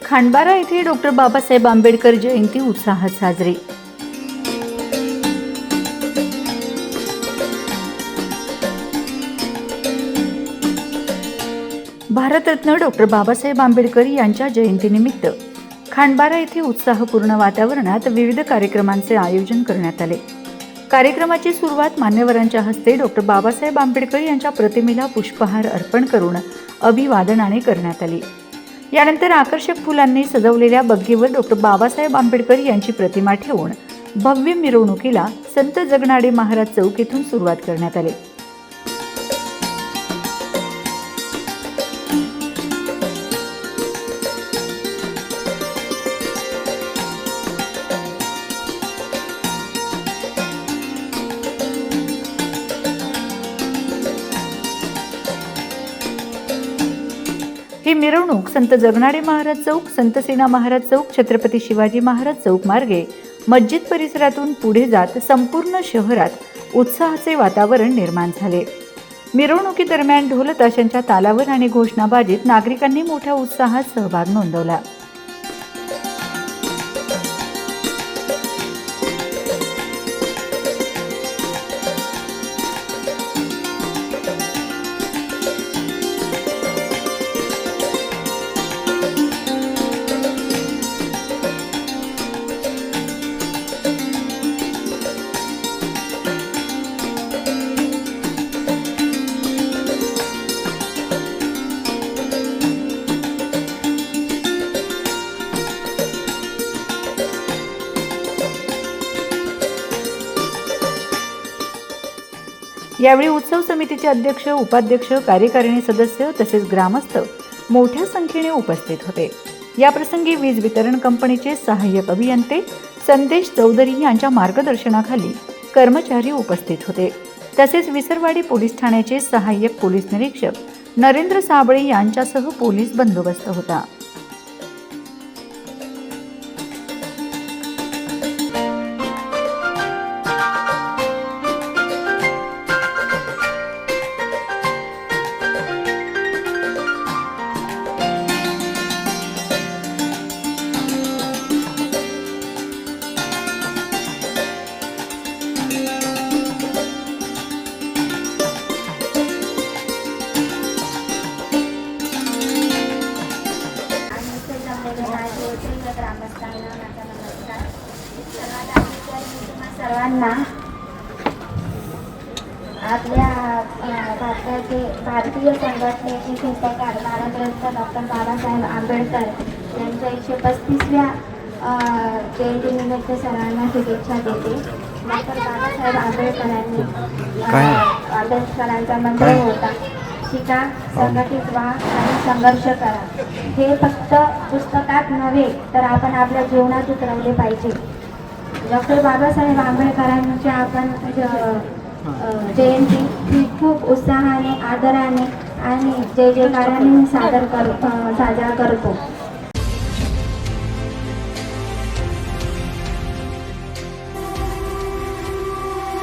खांडबारा येथे डॉक्टर बाबासाहेब आंबेडकर जयंती उत्साहात साजरी। भारतरत्न डॉक्टर बाबासाहेब आंबेडकर यांच्या जयंतीनिमित्त खांडबारा येथे उत्साहपूर्ण वातावरणात विविध कार्यक्रमांचे आयोजन करण्यात आले। कार्यक्रमाची सुरुवात मान्यवरांच्या हस्ते डॉक्टर बाबासाहेब आंबेडकर यांच्या प्रतिमेला पुष्पहार अर्पण करून अभिवादनाने करण्यात आली। यानंतर आकर्षक फुलांनी सजवलेल्या बग्गीवर डॉक्टर बाबासाहेब आंबेडकर यांची प्रतिमा ठेवून भव्य मिरवणुकीला संत जगनाडे महाराज चौक येथून सुरुवात करण्यात आली। ही मिरवणूक संत जगनाडे महाराज चौक, संत सेना महाराज चौक, छत्रपती शिवाजी महाराज चौक मार्गे मस्जिद परिसरातून पुढे जात संपूर्ण शहरात उत्साहाचे वातावरण निर्माण झाले। मिरवणुकीदरम्यान ढोल ताशांच्या तालावर आणि घोषणाबाजीत नागरिकांनी मोठ्या उत्साहात सहभाग नोंदवला। यावेळी उत्सव समितीचे अध्यक्ष, उपाध्यक्ष, कार्यकारिणी सदस्य तसेच ग्रामस्थ मोठ्या संख्येने उपस्थित होते। या प्रसंगी वीज वितरण कंपनीचे सहाय्यक अभियंते संदेश चौधरी यांच्या मार्गदर्शनाखाली कर्मचारी उपस्थित होते। तसेच विसरवाडी पोलीस ठाण्याचे सहाय्यक पोलीस निरीक्षक नरेंद्र साबळे यांच्यासह पोलीस बंदोबस्त होता। सर्वांना आपल्या भारतीय संघटनेचे शिल्पकार भारतरत्न डॉक्टर बाबासाहेब आंबेडकर यांच्या 135व्या जयंतीनिमित्त सर्वांना शुभेच्छा देते। डॉक्टर बाबासाहेब आंबेडकरांनी आंबेडकरांचा मंत्र होता, शिका, संघटित व्हा आणि संघर्ष करा। हे फक्त पुस्तकात नव्हे तर आपण आपल्या जीवनात उतरवले पाहिजे। डॉक्टर बाबासाहेब आंबेडकरांची आपण जयंती ही खूप उत्साहाने, आदराने आणि जय जयकाराने साजरा करतो।